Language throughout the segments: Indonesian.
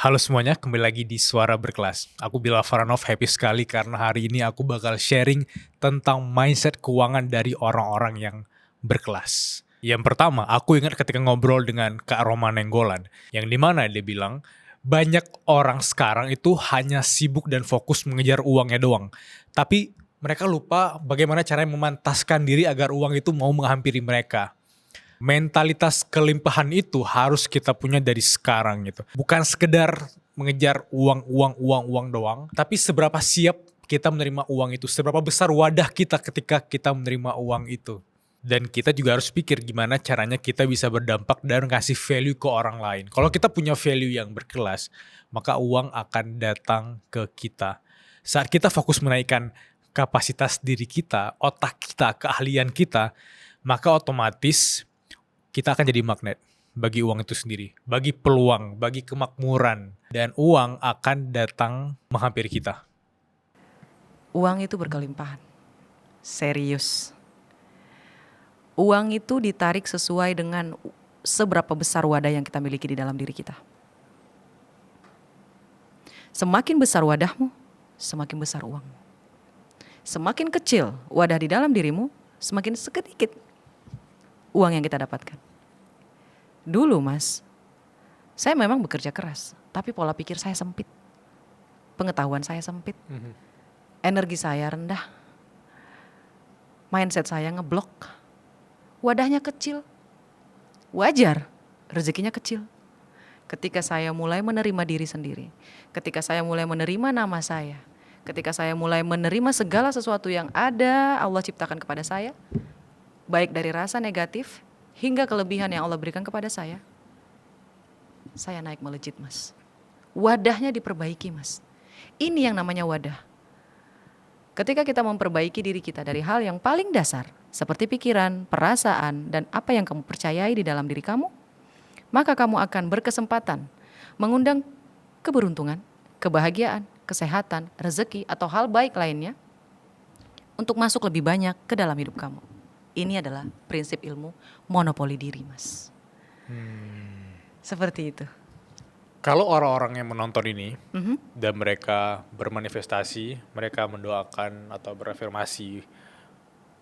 Halo semuanya, kembali lagi di Suara Berkelas. Aku Bilal Faranov, happy sekali karena hari ini aku bakal sharing tentang mindset keuangan dari orang-orang yang berkelas. Yang pertama, aku ingat ketika ngobrol dengan Kak Roma Nenggolan, yang dimana dia bilang, banyak orang sekarang itu hanya sibuk dan fokus mengejar uangnya doang. Tapi mereka lupa bagaimana caranya memantaskan diri agar uang itu mau menghampiri mereka. Mentalitas kelimpahan itu harus kita punya dari sekarang gitu. Bukan sekedar mengejar uang doang, tapi seberapa siap kita menerima uang itu, seberapa besar wadah kita ketika kita menerima uang itu. Dan kita juga harus pikir gimana caranya kita bisa berdampak dan ngasih value ke orang lain. Kalau kita punya value yang berkelas, maka uang akan datang ke kita. Saat kita fokus menaikkan kapasitas diri kita, otak kita, keahlian kita, maka otomatis kita akan jadi magnet bagi uang itu sendiri, bagi peluang, bagi kemakmuran, dan uang akan datang menghampiri kita. Uang itu berkelimpahan. Serius. Uang itu ditarik sesuai dengan seberapa besar wadah yang kita miliki di dalam diri kita. Semakin besar wadahmu, semakin besar uangmu. Semakin kecil wadah di dalam dirimu, semakin sedikit uang yang kita dapatkan. Dulu mas, saya memang bekerja keras, tapi pola pikir saya sempit. Pengetahuan saya sempit. Energi saya rendah. Mindset saya ngeblok. Wadahnya kecil. Wajar, rezekinya kecil. Ketika saya mulai menerima diri sendiri, ketika saya mulai menerima nama saya, ketika saya mulai menerima segala sesuatu yang ada Allah ciptakan kepada saya, baik dari rasa negatif hingga kelebihan yang Allah berikan kepada saya naik melejit mas. Wadahnya diperbaiki mas. Ini yang namanya wadah. Ketika kita memperbaiki diri kita dari hal yang paling dasar, seperti pikiran, perasaan, dan apa yang kamu percayai di dalam diri kamu, maka kamu akan berkesempatan mengundang keberuntungan, kebahagiaan, kesehatan, rezeki, atau hal baik lainnya untuk masuk lebih banyak ke dalam hidup kamu. Ini adalah prinsip ilmu monopoli diri, mas. Seperti itu. Kalau orang-orang yang menonton ini dan mereka bermanifestasi, mereka mendoakan atau berafirmasi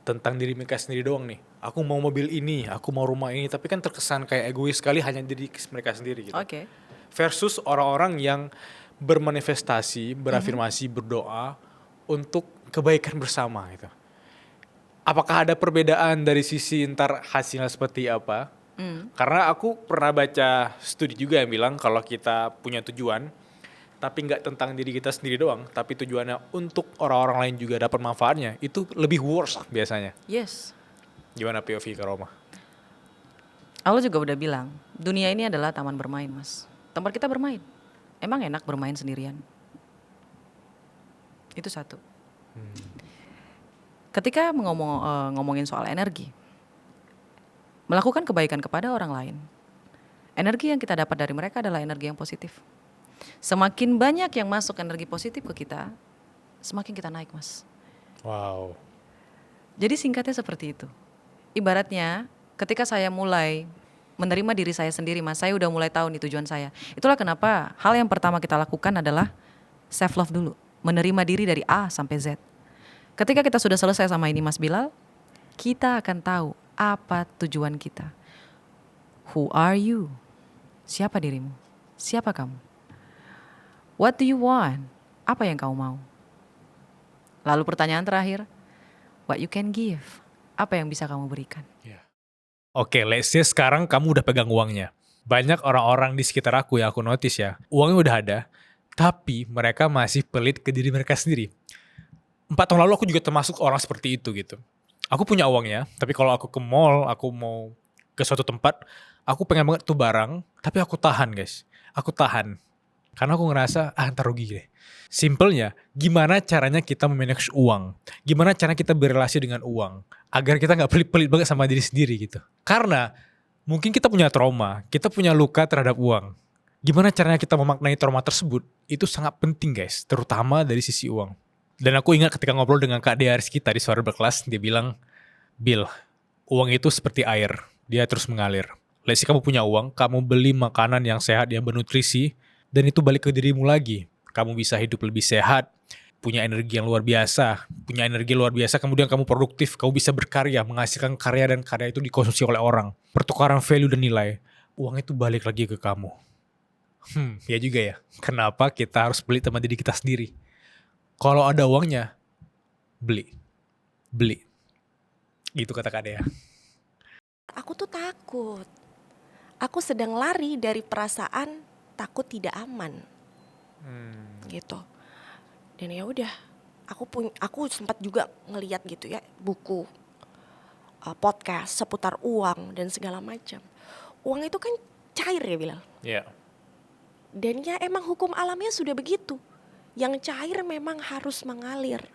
tentang diri mereka sendiri doang nih. Aku mau mobil ini, aku mau rumah ini, tapi kan terkesan kayak egois sekali hanya diri mereka sendiri gitu. Oke. Versus orang-orang yang bermanifestasi, berafirmasi, berdoa untuk kebaikan bersama gitu. Apakah ada perbedaan dari sisi ntar hasilnya seperti apa? Karena aku pernah baca studi juga yang bilang kalau kita punya tujuan, tapi nggak tentang diri kita sendiri doang, tapi tujuannya untuk orang-orang lain juga dapat manfaatnya, itu lebih worse biasanya. Yes. Gimana POV ke Roma? Allah juga udah bilang, dunia ini adalah taman bermain, mas. Tempat kita bermain. Emang enak bermain sendirian? Itu satu. Ketika ngomongin soal energi, melakukan kebaikan kepada orang lain, energi yang kita dapat dari mereka adalah energi yang positif. Semakin banyak yang masuk energi positif ke kita, semakin kita naik, mas. Wow. Jadi singkatnya seperti itu. Ibaratnya ketika saya mulai menerima diri saya sendiri, mas, saya udah mulai tahu nih tujuan saya. Itulah kenapa hal yang pertama kita lakukan adalah self love dulu. Menerima diri dari A sampai Z. Ketika kita sudah selesai sama ini, Mas Bilal, kita akan tahu apa tujuan kita. Who are you? Siapa dirimu? Siapa kamu? What do you want? Apa yang kamu mau? Lalu pertanyaan terakhir, what you can give? Apa yang bisa kamu berikan? Oke, let's say sekarang kamu udah pegang uangnya. Banyak orang-orang di sekitar aku yang aku notice ya, uangnya udah ada, tapi mereka masih pelit ke diri mereka sendiri. 4 tahun lalu aku juga termasuk orang seperti itu gitu. Aku punya uangnya, tapi kalau aku ke mall, aku mau ke suatu tempat, aku pengen banget tuh barang, tapi aku tahan guys. Aku tahan. Karena aku ngerasa, ntar rugi deh. Simpelnya, gimana caranya kita memanage uang? Gimana caranya kita berrelasi dengan uang? Agar kita gak pelit-pelit banget sama diri sendiri gitu. Karena mungkin kita punya trauma, kita punya luka terhadap uang. Gimana caranya kita memaknai trauma tersebut? Itu sangat penting guys, terutama dari sisi uang. Dan aku ingat ketika ngobrol dengan Kak Dea Rizkita di Suara Berkelas, dia bilang, Bill, uang itu seperti air, dia terus mengalir. Let's say kamu punya uang, kamu beli makanan yang sehat, yang bernutrisi, Dan itu balik ke dirimu lagi. Kamu bisa hidup lebih sehat, punya energi yang luar biasa, kemudian kamu produktif, kamu bisa berkarya, menghasilkan karya dan karya itu dikonsumsi oleh orang. Pertukaran value dan nilai, uang itu balik lagi ke kamu. Ya juga ya, kenapa kita harus beli teman diri kita sendiri? Kalau ada uangnya, beli. Gitu kata Kak Dea. Aku tuh takut. Aku sedang lari dari perasaan takut tidak aman. Gitu. Dan ya udah, aku sempat juga ngeliat gitu ya buku, podcast seputar uang dan segala macam. Uang itu kan cair ya Bilal. Iya. Dan ya emang hukum alamnya sudah begitu. Yang cair memang harus mengalir.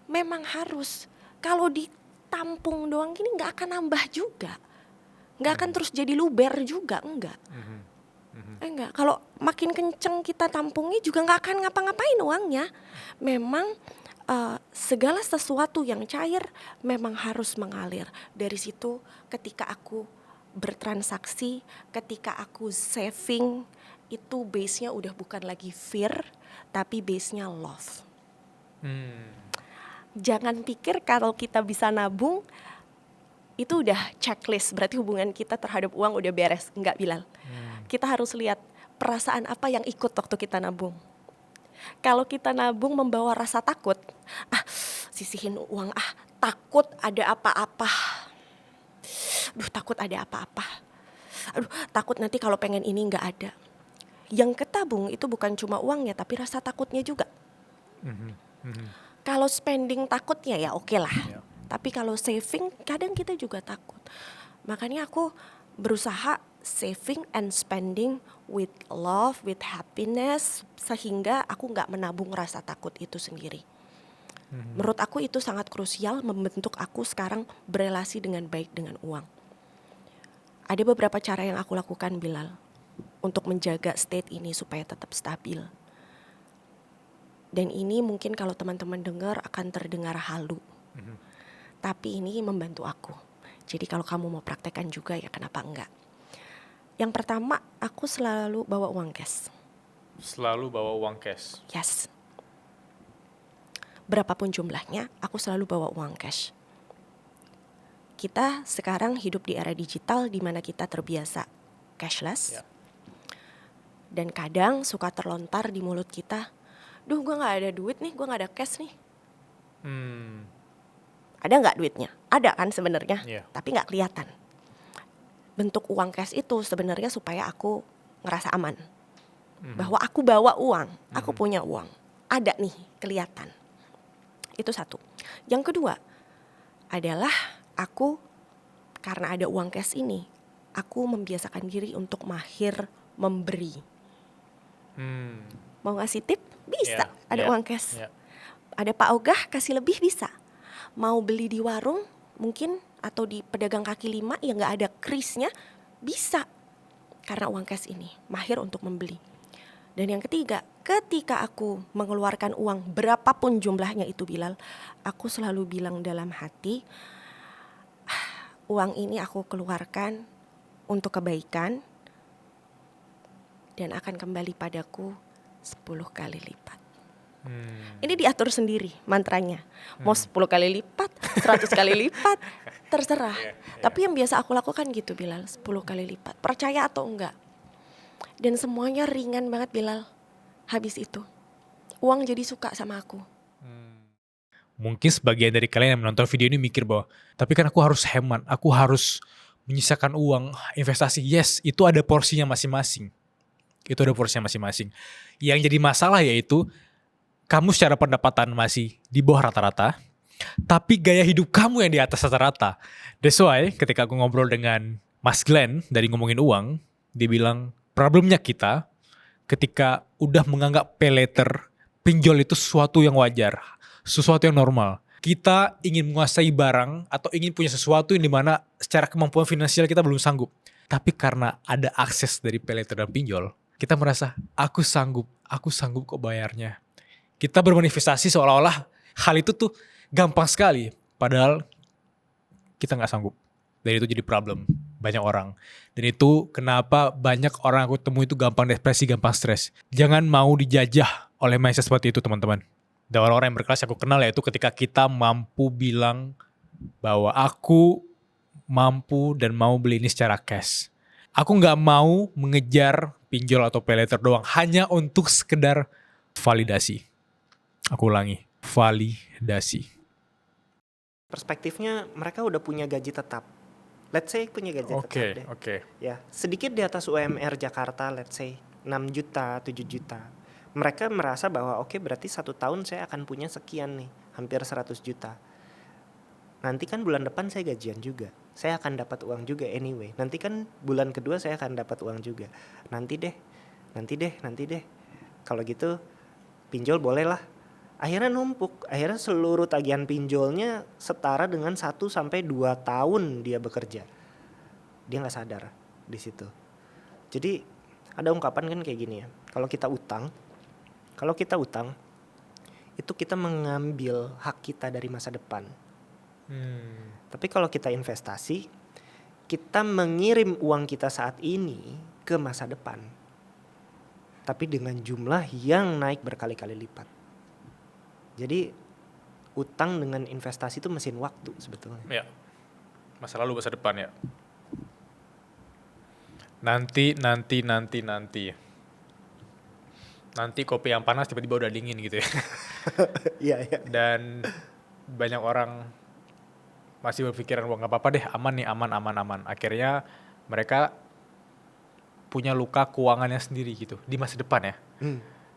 Memang harus. Kalau ditampung doang gini nggak akan nambah juga. Nggak akan terus jadi luber juga, enggak. Enggak, kalau makin kenceng kita tampungnya juga nggak akan ngapa-ngapain uangnya. Memang segala sesuatu yang cair memang harus mengalir. Dari situ ketika aku bertransaksi, ketika aku saving, itu base-nya udah bukan lagi fear, tapi base-nya love. Jangan pikir kalau kita bisa nabung, itu udah checklist, berarti hubungan kita terhadap uang udah beres. Enggak, Bilal. Kita harus lihat perasaan apa yang ikut waktu kita nabung. Kalau kita nabung membawa rasa takut, sisihin uang, takut ada apa-apa. Takut ada apa-apa. Takut nanti kalau pengen ini nggak ada. Yang ketabung itu bukan cuma uangnya, tapi rasa takutnya juga. Kalau spending takutnya ya oke lah. Yeah. Tapi kalau saving kadang kita juga takut. Makanya aku berusaha saving and spending with love, with happiness, sehingga aku nggak menabung rasa takut itu sendiri. Menurut aku itu sangat krusial membentuk aku sekarang berelasi dengan baik dengan uang. Ada beberapa cara yang aku lakukan, Bilal, untuk menjaga state ini supaya tetap stabil. Dan ini mungkin kalau teman-teman dengar akan terdengar halu. Tapi ini membantu aku. Jadi kalau kamu mau praktekkan juga ya kenapa enggak. Yang pertama, aku selalu bawa uang cash. Selalu bawa uang cash. Yes. Berapapun jumlahnya, aku selalu bawa uang cash. Kita sekarang hidup di era digital di mana kita terbiasa cashless. Yeah. Dan kadang suka terlontar di mulut kita, duh gue gak ada duit nih, gue gak ada cash nih. Ada gak duitnya? Ada kan sebenarnya, Yeah. tapi gak kelihatan. Bentuk uang cash itu sebenarnya supaya aku ngerasa aman. Bahwa aku bawa uang, aku punya uang. Ada nih, kelihatan. Itu satu. Yang kedua adalah aku, karena ada uang cash ini, aku membiasakan diri untuk mahir memberi. Mau ngasih tip? Bisa, ada uang cash. Ada Pak Ogah kasih lebih bisa. Mau beli di warung mungkin atau di pedagang kaki lima yang gak ada krisnya, bisa. Karena uang cash ini, mahir untuk membeli. Dan yang ketiga, ketika aku mengeluarkan uang berapapun jumlahnya itu, Bilal, aku selalu bilang dalam hati, uang ini aku keluarkan untuk kebaikan dan akan kembali padaku 10 kali lipat. Ini diatur sendiri mantranya. Mau 10 kali lipat, 100 kali lipat, terserah. Tapi yang biasa aku lakukan gitu, Bilal, 10 kali lipat. Percaya atau enggak? Dan semuanya ringan banget, Bilal. Habis itu uang jadi suka sama aku. Mungkin sebagian dari kalian yang menonton video ini mikir bahwa, tapi kan aku harus hemat, aku harus menyisakan uang, investasi. Yes, itu ada porsinya masing-masing. Yang jadi masalah yaitu, kamu secara pendapatan masih di bawah rata-rata, tapi gaya hidup kamu yang di atas rata-rata. That's why ketika aku ngobrol dengan Mas Glenn dari Ngomongin Uang, dia bilang problemnya kita ketika udah menganggap pay later, pinjol itu sesuatu yang wajar, sesuatu yang normal. Kita ingin menguasai barang atau ingin punya sesuatu yang dimana secara kemampuan finansial kita belum sanggup. Tapi karena ada akses dari pay later dan pinjol, kita merasa aku sanggup kok bayarnya. Kita bermanifestasi seolah-olah hal itu tuh gampang sekali. Padahal kita gak sanggup. Dan itu jadi problem. banyak orang. Dan itu kenapa banyak orang aku temui itu gampang depresi, gampang stres. Jangan mau dijajah oleh mindset seperti itu teman-teman. Dan orang-orang yang berkelas yang aku kenal yaitu ketika kita mampu bilang bahwa aku mampu dan mau beli ini secara cash. Aku nggak mau mengejar pinjol atau pay later doang hanya untuk sekedar validasi. Aku ulangi, validasi. Perspektifnya mereka udah punya gaji tetap. Let's say punya gaji tetap deh. Oke. Ya, sedikit di atas UMR Jakarta, let's say 6 juta, 7 juta. Mereka merasa bahwa oke, berarti 1 tahun saya akan punya sekian nih, hampir 100 juta. Nanti kan bulan depan saya gajian juga. Saya akan dapat uang juga anyway. Nanti kan bulan kedua saya akan dapat uang juga. Nanti deh. Kalau gitu pinjol boleh lah. Akhirnya numpuk. Akhirnya seluruh tagihan pinjolnya setara dengan 1 sampai 2 tahun dia bekerja. Dia nggak sadar di situ. Jadi ada ungkapan kan kayak gini ya. Kalau kita utang itu kita mengambil hak kita dari masa depan. Tapi kalau kita investasi, kita mengirim uang kita saat ini ke masa depan. Tapi dengan jumlah yang naik berkali-kali lipat. Jadi utang dengan investasi itu mesin waktu sebetulnya. Ya, masa lalu masa depan ya. Nanti. Nanti kopi yang panas tiba-tiba udah dingin gitu ya. Iya. Dan banyak orang masih berpikiran wah nggak apa-apa deh, aman nih, aman. Akhirnya mereka punya luka keuangannya sendiri gitu di masa depan ya.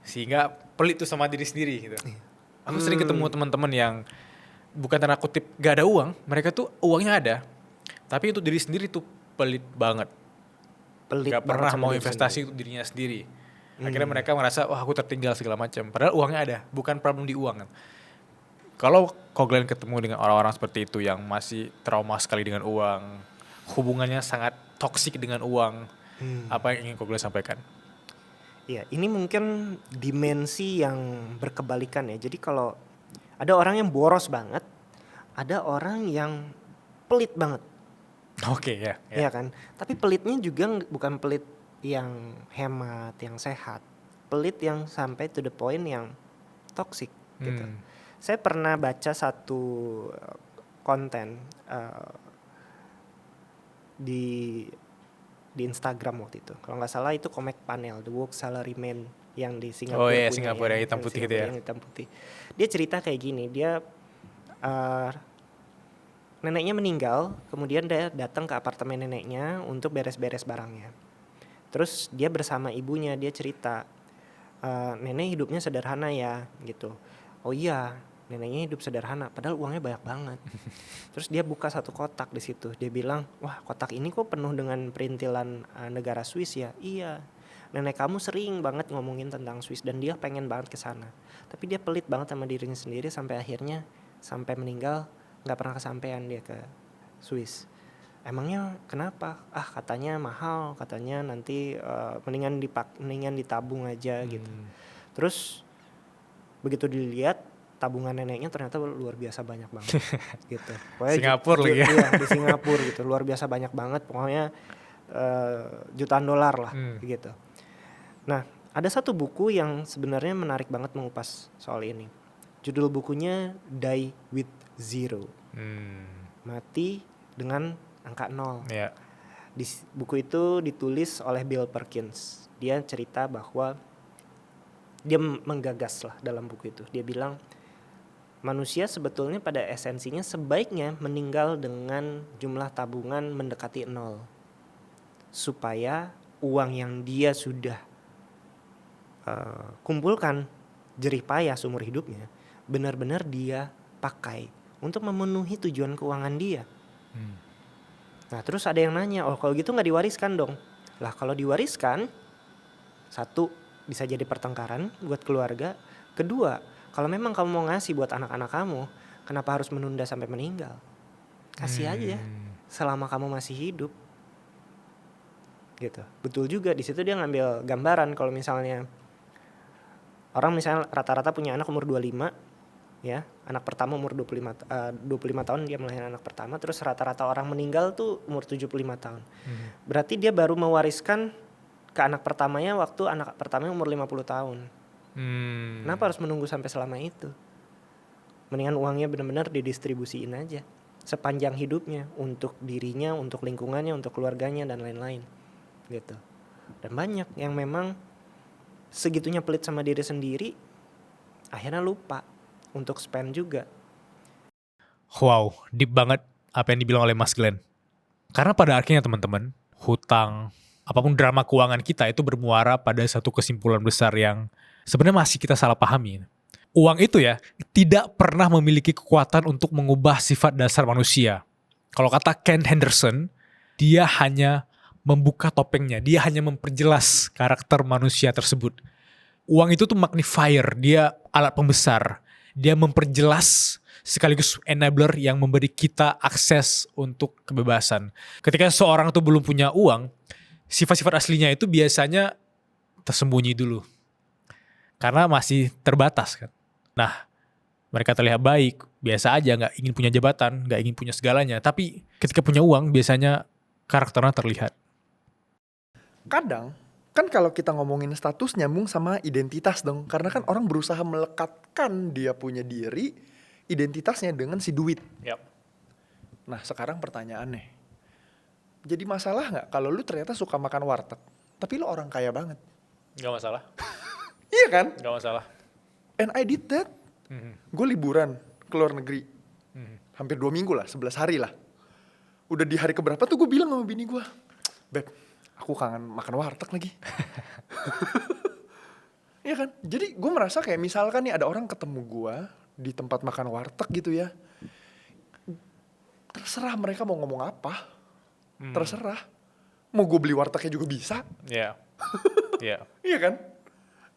Sehingga pelit tuh sama diri sendiri gitu. Aku sering ketemu teman-teman yang bukan tanda kutip gak ada uang, mereka tuh uangnya ada, tapi untuk diri sendiri tuh pelit banget. Gak pernah mau investasi untuk dirinya sendiri. Akhirnya mereka merasa wah aku tertinggal segala macam. Padahal uangnya ada, bukan problem di uang kan. Kalau kalian ketemu dengan orang-orang seperti itu yang masih trauma sekali dengan uang, hubungannya sangat toksik dengan uang, apa yang ingin kalian sampaikan? Ya, ini mungkin dimensi yang berkebalikan ya. Jadi kalau ada orang yang boros banget, ada orang yang pelit banget. Oke, ya. Iya kan? Tapi pelitnya juga bukan pelit yang hemat, yang sehat. Pelit yang sampai to the point yang toxic gitu. Saya pernah baca satu konten di Instagram waktu itu. Kalau nggak salah itu Comex Panel, The Work Salary Man yang di Singapura. Oh iya, punya, Singapura yang hitam putih gitu ya. Yang hitam putih. Dia cerita kayak gini, dia neneknya meninggal, kemudian dia datang ke apartemen neneknya untuk beres-beres barangnya. Terus dia bersama ibunya, dia cerita, nenek hidupnya sederhana ya gitu. Oh iya, neneknya hidup sederhana, padahal uangnya banyak banget. Terus dia buka satu kotak di situ. Dia bilang, wah kotak ini kok penuh dengan perintilan negara Swiss ya? Iya. Nenek kamu sering banget ngomongin tentang Swiss dan dia pengen banget ke sana. Tapi dia pelit banget sama dirinya sendiri sampai akhirnya sampai meninggal nggak pernah kesampaian dia ke Swiss. Emangnya kenapa? Katanya mahal, katanya nanti mendingan ditabung aja gitu. Terus begitu dilihat tabungan neneknya ternyata luar biasa banyak banget gitu. Pokoknya Singapura lagi ya. Iya, di Singapura gitu, luar biasa banyak banget. Pokoknya jutaan dolar lah gitu. Nah, ada satu buku yang sebenarnya menarik banget mengupas soal ini. Judul bukunya Die with Zero. Mati dengan angka 0. Yeah. Di buku itu ditulis oleh Bill Perkins. Dia cerita bahwa dia menggagas lah dalam buku itu. Dia bilang manusia sebetulnya pada esensinya sebaiknya meninggal dengan jumlah tabungan mendekati 0. Supaya uang yang dia sudah kumpulkan jerih payah seumur hidupnya benar-benar dia pakai untuk memenuhi tujuan keuangan dia. Nah terus ada yang nanya, oh kalau gitu gak diwariskan dong? Lah kalau diwariskan, satu bisa jadi pertengkaran buat keluarga. Kedua, kalau memang kamu mau ngasih buat anak-anak kamu, kenapa harus menunda sampai meninggal? Kasih aja selama kamu masih hidup. Gitu. Betul juga, di situ dia ngambil gambaran kalau misalnya orang misalnya rata-rata punya anak umur 25, Ya, anak pertama umur 25 tahun dia melahirkan anak pertama, terus rata-rata orang meninggal tuh umur 75 tahun. Berarti dia baru mewariskan ke anak pertamanya waktu anak pertamanya umur 50 tahun. Kenapa harus menunggu sampai selama itu? Mendingan uangnya benar-benar didistribusiin aja sepanjang hidupnya untuk dirinya, untuk lingkungannya, untuk keluarganya dan lain-lain gitu. Dan banyak yang memang segitunya pelit sama diri sendiri, akhirnya lupa untuk spend juga. Wow, deep banget apa yang dibilang oleh Mas Glenn. Karena pada akhirnya teman-teman, hutang, apapun drama keuangan kita itu bermuara pada satu kesimpulan besar yang sebenarnya masih kita salah pahami. Uang itu ya tidak pernah memiliki kekuatan untuk mengubah sifat dasar manusia. Kalau kata Ken Henderson, dia hanya membuka topengnya, dia hanya memperjelas karakter manusia tersebut. Uang itu tuh magnifier, dia alat pembesar. Dia memperjelas sekaligus enabler yang memberi kita akses untuk kebebasan. Ketika seseorang tuh belum punya uang, sifat-sifat aslinya itu biasanya tersembunyi dulu. Karena masih terbatas kan. Nah, mereka terlihat baik, biasa aja, gak ingin punya jabatan, gak ingin punya segalanya. Tapi ketika punya uang, biasanya karakternya terlihat. Kadang kan kalau kita ngomongin status nyambung sama identitas dong. Karena kan orang berusaha melekatkan dia punya diri, identitasnya dengan si duit. Yap. Nah sekarang pertanyaannya, jadi masalah nggak kalau lu ternyata suka makan warteg, tapi lu orang kaya banget? Gak masalah. Iya kan? Gak masalah. And I did that. Gue liburan ke luar negeri, hampir 2 minggu lah, 11 hari lah. Udah di hari keberapa tuh gue bilang sama bini gue, Beb, aku kangen makan warteg lagi. Iya kan? Jadi gue merasa kayak misalkan nih ada orang ketemu gue di tempat makan warteg gitu ya. Terserah mereka mau ngomong apa. Terserah. Mau gue beli wartegnya juga bisa. Iya. Iya. Iya kan?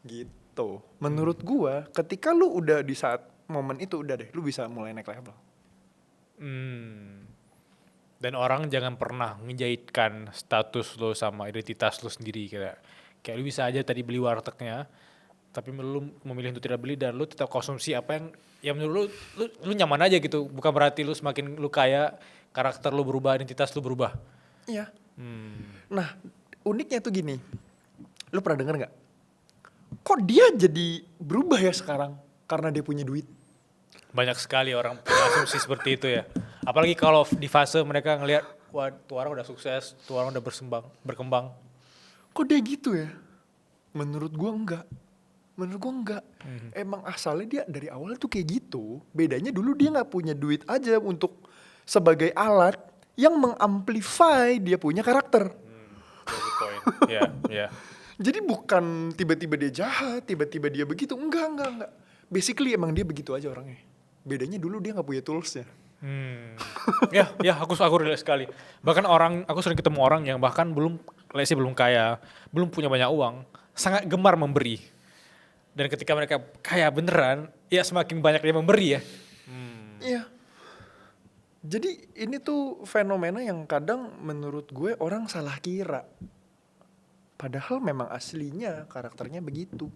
Gitu. Menurut gue ketika lu udah di saat momen itu udah deh. Lu bisa mulai naik level. Dan orang jangan pernah ngejaitkan status lo sama identitas lo sendiri. Kayak lu bisa aja tadi beli wartegnya, tapi lu memilih untuk tidak beli dan lu tetap konsumsi apa yang menurut lu nyaman aja gitu. Bukan berarti lu semakin lu kaya, karakter lu berubah, identitas lu berubah. Iya. Nah uniknya tuh gini. Lu pernah denger gak? Kok dia jadi berubah ya sekarang karena dia punya duit? Banyak sekali orang punya asumsi seperti itu ya. Apalagi kalau di fase mereka ngelihat, wah tuh orang udah sukses, tuh orang udah berkembang. Kok dia gitu ya? Menurut gua enggak. Emang asalnya dia dari awal tuh kayak gitu. Bedanya dulu dia gak punya duit aja untuk sebagai alat yang mengamplify dia punya karakter. Good point. Iya. Jadi bukan tiba-tiba dia jahat, tiba-tiba dia begitu. Enggak. Basically emang dia begitu aja orangnya. Bedanya dulu dia gak punya toolsnya. Ya, aku relate sekali. Bahkan aku sering ketemu orang yang bahkan belum kaya, belum punya banyak uang, sangat gemar memberi. Dan ketika mereka kaya beneran, ya semakin banyak dia memberi ya. Iya. Jadi ini tuh fenomena yang kadang menurut gue orang salah kira. Padahal memang aslinya karakternya begitu.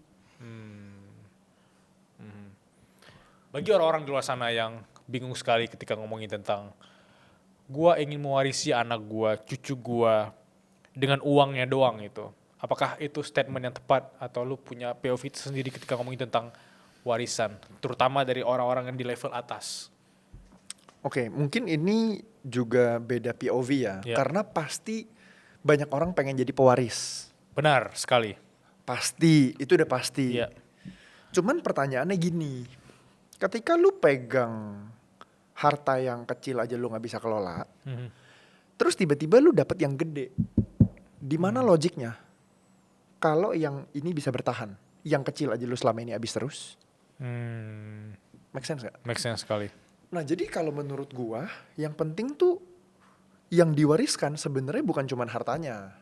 Bagi orang-orang di luar sana yang bingung sekali ketika ngomongin tentang gua ingin mewarisi anak gua, cucu gua dengan uangnya doang itu. Apakah itu statement yang tepat atau lu punya POV sendiri ketika ngomongin tentang warisan, terutama dari orang-orang yang di level atas? Oke, mungkin ini juga beda POV ya. Karena pasti banyak orang pengen jadi pewaris. Benar sekali. Pasti, itu udah pasti. Iya. Cuman pertanyaannya gini, ketika lu pegang harta yang kecil aja lu gak bisa kelola, terus tiba-tiba lu dapet yang gede, di mana logiknya? Kalau yang ini bisa bertahan, yang kecil aja lu selama ini habis terus, make sense gak? Make sense sekali. Nah jadi kalau menurut gua, yang penting tuh yang diwariskan sebenarnya bukan cuma hartanya.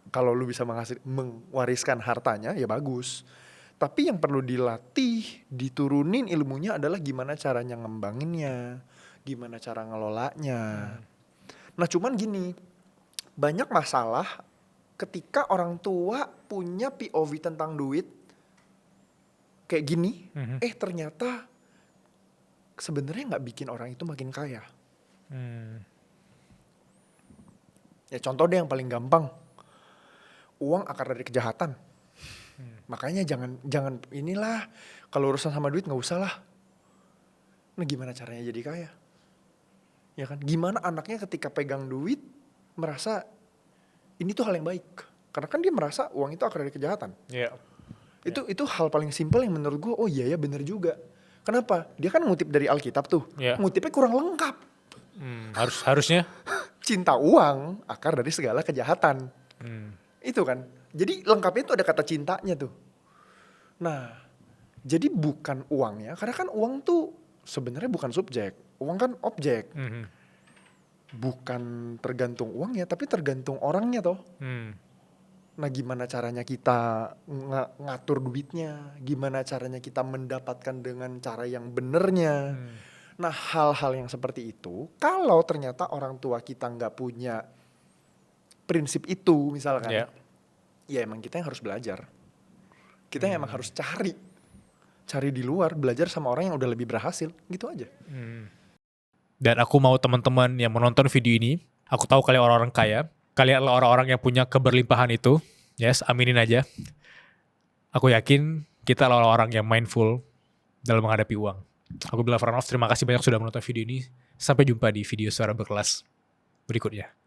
Kalau lu bisa mewariskan hartanya ya bagus. Tapi yang perlu dilatih, diturunin ilmunya adalah gimana caranya ngembanginnya, gimana cara ngelolanya. Nah cuman gini, banyak masalah ketika orang tua punya POV tentang duit kayak gini, ternyata sebenarnya nggak bikin orang itu makin kaya. Ya contoh deh yang paling gampang, uang akar dari kejahatan. Makanya jangan inilah, kalau urusan sama duit nggak usah lah. Nah gimana caranya jadi kaya? Ya kan, gimana anaknya ketika pegang duit merasa ini tuh hal yang baik, karena kan dia merasa uang itu akar dari kejahatan. Iya. Itu hal paling simpel yang menurut gue, oh iya ya bener juga. Kenapa? Dia kan ngutip dari Alkitab tuh, Iya. ngutipnya kurang lengkap. Harusnya. Cinta uang akar dari segala kejahatan. Itu kan. Jadi lengkapnya itu ada kata cintanya tuh. Nah, jadi bukan uangnya, karena kan uang tuh sebenarnya bukan subjek. Uang kan objek. Bukan tergantung uangnya, tapi tergantung orangnya toh. Nah gimana caranya kita ngatur duitnya, gimana caranya kita mendapatkan dengan cara yang benernya. Nah hal-hal yang seperti itu, kalau ternyata orang tua kita nggak punya prinsip itu misalkan, Iya. ya emang kita yang harus belajar. Kita yang emang harus cari di luar, belajar sama orang yang udah lebih berhasil, gitu aja. Dan aku mau teman-teman yang menonton video ini, aku tahu kalian orang-orang kaya, kalian adalah orang-orang yang punya keberlimpahan itu. Yes, aminin aja. Aku yakin kita adalah orang yang mindful dalam menghadapi uang. Aku Bilal Farhanov, terima kasih banyak sudah menonton video ini. Sampai jumpa di video Suara Berkelas berikutnya.